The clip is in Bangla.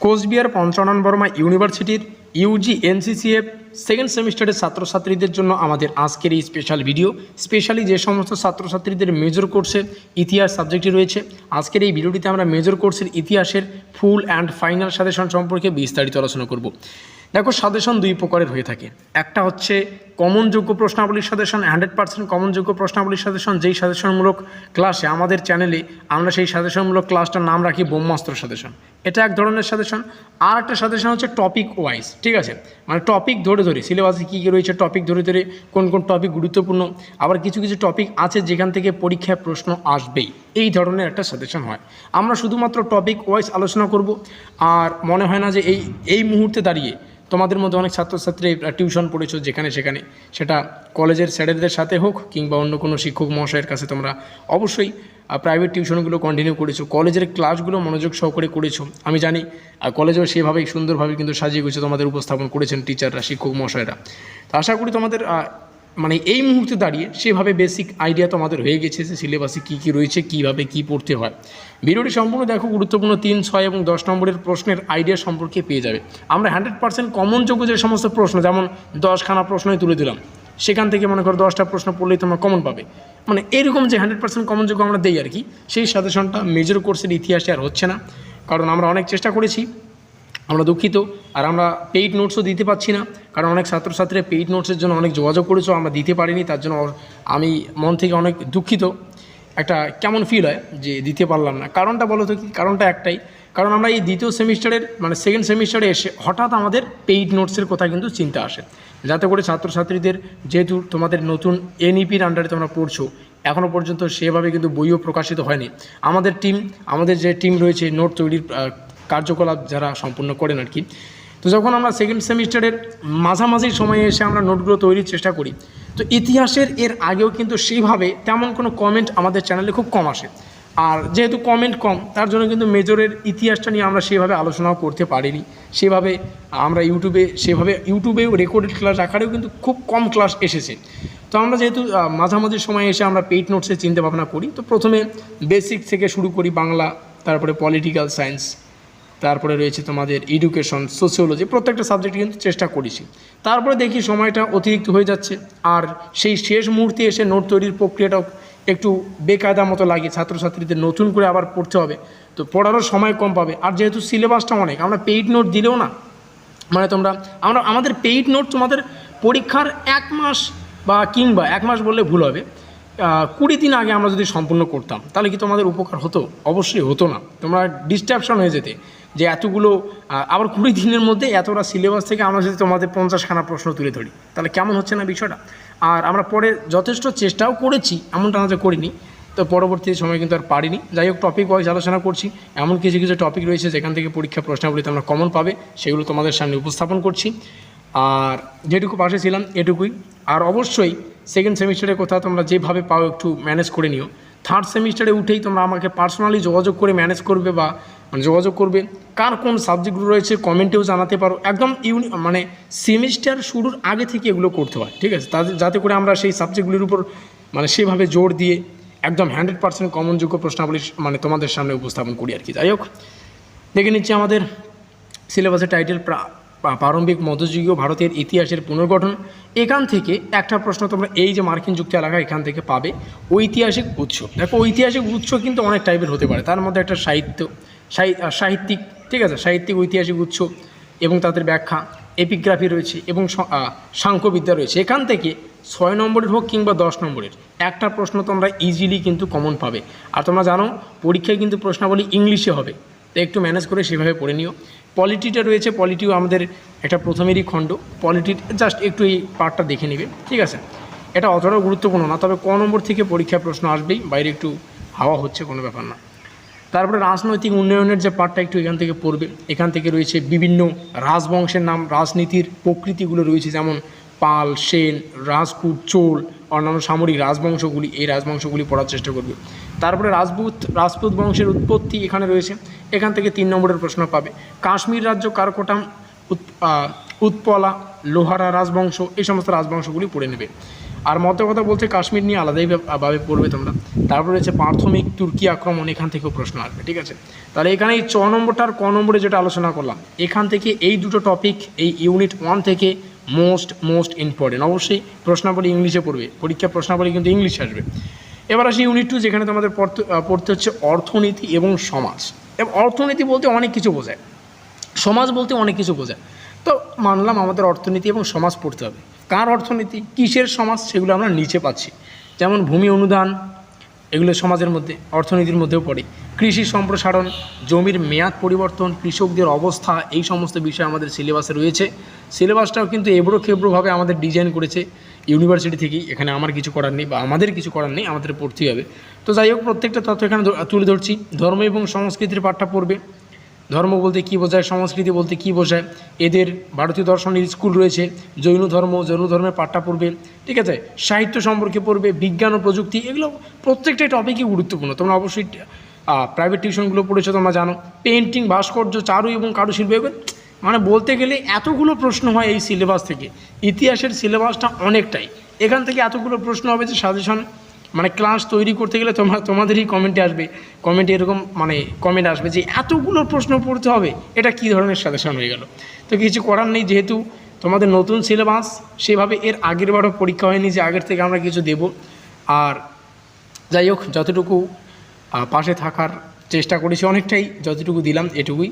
কোচবিহার পঞ্চানন বর্মা ইউনিভার্সিটির ইউজি এনসিসিএফ সেকেন্ড সেমিস্টারের ছাত্রছাত্রীদের জন্য আমাদের আজকের এই স্পেশাল ভিডিও। স্পেশালি যে সমস্ত ছাত্রছাত্রীদের মেজর কোর্সের ইতিহাস সাবজেক্টটি রয়েছে, আজকের এই ভিডিওটিতে আমরা মেজর কোর্সের ইতিহাসের ফুল অ্যান্ড ফাইনাল সাজেশন সম্পর্কে বিস্তারিত আলোচনা করব। দেখো, সাজেশন দুই প্রকারের হয়ে থাকে। একটা হচ্ছে কমনযোগ্য প্রশ্নাবলীর সাজেশন, 100% কমনযোগ্য প্রশ্নাবলীর সাজেশন, যেই সাজেশনমূলক ক্লাসে আমাদের চ্যানেলে আমরা সেই সাজেশনমূলক ক্লাসটার নাম রাখি ব্রহ্মাস্ত্র সাজেশন। এটা এক ধরনের সাজেশন। আর একটা সাজেশন হচ্ছে টপিক ওয়াইজ, ঠিক আছে, মানে টপিক ধরে ধরে সিলেবাসে কী কী রয়েছে, টপিক ধরে ধরে কোন কোন টপিক গুরুত্বপূর্ণ, আবার কিছু কিছু টপিক আছে যেখান থেকে পরীক্ষায় প্রশ্ন আসবেই, এই ধরনের একটা সাজেশন হয়। আমরা শুধুমাত্র টপিক ওয়াইজ আলোচনা করব। আর মনে হয় না যে এই মুহূর্তে দাঁড়িয়ে তোমাদের মধ্যে অনেক ছাত্রছাত্রী টিউশন পড়েছো যেখানে সেখানে, সেটা কলেজের স্যারেদের সাথে হোক কিংবা অন্য কোনো শিক্ষক মহাশয়ের কাছে, তোমরা অবশ্যই প্রাইভেট টিউশনগুলো কন্টিনিউ করেছো, কলেজের ক্লাসগুলো মনোযোগ সহকারে করেছো। আমি জানি কলেজেও সেভাবেই সুন্দরভাবে কিন্তু সাজিয়ে গুছিয়ে তোমাদের উপস্থাপন করেছেন টিচাররা, শিক্ষক মহাশয়রা। তো আশা করি তোমাদের মানে এই মুহূর্তে দাঁড়িয়ে সেভাবে বেসিক আইডিয়া তোমাদের হয়ে গেছে যে সিলেবাসে কী কী রয়েছে, কীভাবে কী পড়তে হয়। ভিডিওটি সম্পূর্ণ দেখো, গুরুত্বপূর্ণ 3, 6 এবং 10 নম্বরের প্রশ্নের আইডিয়া সম্পর্কে পেয়ে যাবে। আমরা 100% কমনযোগ্য যে সমস্ত প্রশ্ন, যেমন 10খানা প্রশ্নই তুলে দিলাম, সেখান থেকে মনে করো 10টা প্রশ্ন পড়লেই তোমরা কমন পাবে, মানে এরকম যে 100% কমনযোগ্য আমরা দেই আর কি, সেই সাজেশনটা মেজর কোর্সের ইতিহাসে আর হচ্ছে না। কারণ আমরা অনেক চেষ্টা করেছি, আমরা দুঃখিত। আর আমরা পেইড নোটসও দিতে পারছি না, কারণ অনেক ছাত্রছাত্রীরা পেইড নোটসের জন্য অনেক যোগাযোগ করেছো, আমরা দিতে পারিনি। তার জন্য আমি মন থেকে অনেক দুঃখিত। একটা কেমন ফিল হয় যে দিতে পারলাম না। কারণটা বলো তো কি? কারণটা একটাই, কারণ আমরা এই দ্বিতীয় সেমিস্টারের মানে সেকেন্ড সেমিস্টারে এসে হঠাৎ আমাদের পেইড নোটসের কথা কিন্তু চিন্তা আসে, যাতে করে ছাত্রছাত্রীদের, যেহেতু তোমাদের নতুন এনইপির আন্ডারে তোমরা পড়ছো, এখনও পর্যন্ত সেভাবে কিন্তু বইও প্রকাশিত হয়নি। আমাদের যে টিম রয়েছে নোট তৈরির কার্যকলাপ যারা সম্পূর্ণ করেন আর কি, তো যখন আমরা সেকেন্ড সেমিস্টারের মাঝামাঝি সময়ে এসে আমরা নোটগুলো তৈরির চেষ্টা করি, তো ইতিহাসের এর আগেও কিন্তু সেইভাবে তেমন কোনো কমেন্ট আমাদের চ্যানেলে খুব কম আসে। আর যেহেতু কমেন্ট কম, তার জন্য কিন্তু মেজরের ইতিহাসটা নিয়ে আমরা সেভাবে আলোচনাও করতে পারিনি। সেভাবে আমরা ইউটিউবেও রেকর্ডেড ক্লাস আকারেও কিন্তু খুব কম ক্লাস এসেছে। তো আমরা যেহেতু মাঝামাঝি সময়ে এসে আমরা পেইড নোটসের চিন্তা ভাবনা করি, তো প্রথমে বেসিক থেকে শুরু করি, বাংলা, তারপরে পলিটিক্যাল সায়েন্স, তারপরে রয়েছে তোমাদের এডুকেশন, সোশিওলজি, প্রত্যেকটা সাবজেক্ট কিন্তু চেষ্টা করেছি। তারপরে দেখি সময়টা অতিরিক্ত হয়ে যাচ্ছে, আর সেই শেষ মুহূর্তে এসে নোট তৈরির প্রক্রিয়াটাও একটু বেকায়দা মতো লাগে। ছাত্রছাত্রীদের নতুন করে আবার পড়তে হবে, তো পড়ারও সময় কম পাবে। আর যেহেতু সিলেবাসটা অনেক, আমরা পেইড নোট দিলেও না, মানে আমাদের পেইড নোট তোমাদের পরীক্ষার 1 মাস বা কিংবা 1 মাস বললে ভুল হবে, 20 দিন আগে আমরা যদি সম্পূর্ণ করতাম, তাহলে কি তোমাদের উপকার হতো? অবশ্যই হতো না। তোমরা ডিস্ট্রাকশন হয়ে যেতে যে এতগুলো, আবার 20 দিনের মধ্যে এতটা সিলেবাস থেকে আমরা যদি তোমাদের 50খানা প্রশ্ন তুলে ধরি, তাহলে কেমন হচ্ছে না বিষয়টা? আর আমরা পরে যথেষ্ট চেষ্টাও করেছি, এমনটা না যে করিনি, তো পরবর্তী সময় কিন্তু আর পারিনি। যাই হোক, টপিক ওয়াইজ আলোচনা করছি। এমন কিছু কিছু টপিক রয়েছে যেখান থেকে পরীক্ষা প্রশ্নাবলীতে আমরা কমন পাবে, সেগুলো তোমাদের সামনে উপস্থাপন করছি। আর যেটুকু পাশে ছিলাম এটুকুই। আর অবশ্যই সেকেন্ড সেমিস্টারের কথা তোমরা যেভাবে পাও একটু ম্যানেজ করে নিও। থার্ড সেমিস্টারে উঠেই তোমরা আমাকে পার্সোনালি যোগাযোগ করে ম্যানেজ করবে, বা যোগাযোগ করবে কার কোন সাবজেক্টগুলো রয়েছে কমেন্টেও জানাতে পারো। একদম মানে সেমিস্টার শুরুর আগে থেকে এগুলো করতে হয়, ঠিক আছে, যাতে করে আমরা সেই সাবজেক্টগুলির উপর মানে সেভাবে জোর দিয়ে একদম 100% কমনযোগ্য প্রশ্নাবলী মানে তোমাদের সামনে উপস্থাপন করি আর কি। যাই হোক, দেখে নিচ্ছি আমাদের সিলেবাসের টাইটেল প্রারম্ভিক মধ্যযুগীয় ভারতের ইতিহাসের পুনর্গঠন। এখান থেকে একটা প্রশ্ন তোমরা এই যে মার্কিন যুক্তি এলাকা এখান থেকে পাবে, ঐতিহাসিক উৎস। দেখো, ঐতিহাসিক উৎস কিন্তু অনেক টাইপের হতে পারে, তার মধ্যে একটা সাহিত্যিক, ঠিক আছে, সাহিত্যিক ঐতিহাসিক উৎস এবং তাদের ব্যাখ্যা, এপিগ্রাফি রয়েছে এবং সাংখ্যবিদ্যা রয়েছে। এখান থেকে 6 নম্বরের হোক কিংবা 10 নম্বরের একটা প্রশ্ন তোমরা ইজিলি কিন্তু কমন পাবে। আর তোমরা জানো পরীক্ষায় কিন্তু প্রশ্নাবলী ইংলিশে হবে, তো একটু ম্যানেজ করে সেভাবে পড়ে নিও। পলিটিটা রয়েছে, পলিটিও আমাদের একটা প্রথমেরই খণ্ড। পলিটির জাস্ট একটু এই পার্টটা দেখে নেবে, ঠিক আছে। এটা অতটাও গুরুত্বপূর্ণ না, তবে ক নম্বর থেকে পরীক্ষায় প্রশ্ন আসবেই, বাইরে একটু হাওয়া হচ্ছে, কোনো ব্যাপার না। তারপরে রাজনৈতিক উন্নয়নের যে পার্টটা একটু এখান থেকে পড়বে। এখান থেকে রয়েছে বিভিন্ন রাজবংশের নাম, রাজনীতির প্রকৃতিগুলো রয়েছে, যেমন পাল, সেন, রাজপুত, চোল, অন্যান্য সামরিক রাজবংশগুলি, এই রাজবংশগুলি পড়ার চেষ্টা করবে। তারপরে রাজপুত বংশের উৎপত্তি এখানে রয়েছে, এখান থেকে 3 নম্বরের প্রশ্ন পাবে। কাশ্মীর রাজ্য, কারকোটাম, উৎপলা, লোহারা রাজবংশ, এই সমস্ত রাজবংশগুলি পড়ে নেবে। আর মতের কথা বলতে কাশ্মীর নিয়ে আলাদাই ভাবে পড়বে তোমরা। তারপরে হচ্ছে প্রাথমিক তুর্কি আক্রমণ, এখান থেকেও প্রশ্ন আসবে, ঠিক আছে। তাহলে এখানে এই 6 নম্বরটা আর ক নম্বরে যেটা আলোচনা করলাম, এখান থেকে এই দুটো টপিক এই ইউনিট 1 থেকে মোস্ট ইম্পর্টেন্ট। অবশ্যই প্রশ্নাবলী ইংলিশে পড়বে, পরীক্ষা প্রশ্নাবলী কিন্তু ইংলিশে আসবে। এবার আসি ইউনিট 2, যেখানে তোমাদের পড়তে হচ্ছে অর্থনীতি এবং সমাজ। এবং অর্থনীতি বলতে অনেক কিছু বোঝায়, সমাজ বলতে অনেক কিছু বোঝায়। তো মানলাম আমাদের অর্থনীতি এবং সমাজ পড়তে হবে। কার অর্থনীতি, কিসের সমাজ, সেগুলো আমরা নিচে পাচ্ছি। যেমন ভূমি অনুদান, এগুলো সমাজের মধ্যে, অর্থনীতির মধ্যেও পড়ে। কৃষি সম্প্রসারণ, জমির মেয়াদ পরিবর্তন, কৃষকদের অবস্থা, এই সমস্ত বিষয় আমাদের সিলেবাসে রয়েছে। সিলেবাসটাও কিন্তু এবড়ো খেবড়োভাবে আমাদের ডিজাইন করেছে ইউনিভার্সিটি থেকেই। এখানে আমার কিছু করার নেই বা আমাদের কিছু করার নেই, আমাদের পড়তেই হবে। তো যাই হোক, প্রত্যেকটা তথ্য এখানে তুলে ধরছি। ধর্ম এবং সংস্কৃতির পাঠটা পড়বে। ধর্ম বলতে কী বোঝায়, সংস্কৃতি বলতে কী বোঝায়, এদের ভারতীয় দর্শনের স্কুল রয়েছে। জৈন ধর্মের পাঠটা পড়বে, ঠিক আছে। সাহিত্য সম্পর্কে পড়বে, বিজ্ঞান ও প্রযুক্তি, এগুলো প্রত্যেকটা টপিকই গুরুত্বপূর্ণ। তোমরা অবশ্যই প্রাইভেট টিউশনগুলো পড়েছো, তোমরা জানো। পেন্টিং, ভাস্কর্য, চারু এবং কারুশিল্প, এগুলো মানে বলতে গেলে এতগুলো প্রশ্ন হয় এই সিলেবাস থেকে। ইতিহাসের সিলেবাসটা অনেকটাই, এখান থেকে এতগুলো প্রশ্ন হবে যে সাজেশন মানে ক্লাস তৈরি করতে গেলে তোমাদেরই কমেন্টে এরকম মানে কমেন্ট আসবে যে এতগুলো প্রশ্ন পড়তে হবে, এটা কী ধরনের সাজেশন হয়ে গেল। তো কিছু করার নেই, যেহেতু তোমাদের নতুন সিলেবাস, সেভাবে এর আগের বারও পরীক্ষা হয়নি যে আগের থেকে আমরা কিছু দেব। আর যাই হোক, যতটুকু পাশে থাকার চেষ্টা করেছি অনেকটাই, যতটুকু দিলাম এটুকুই।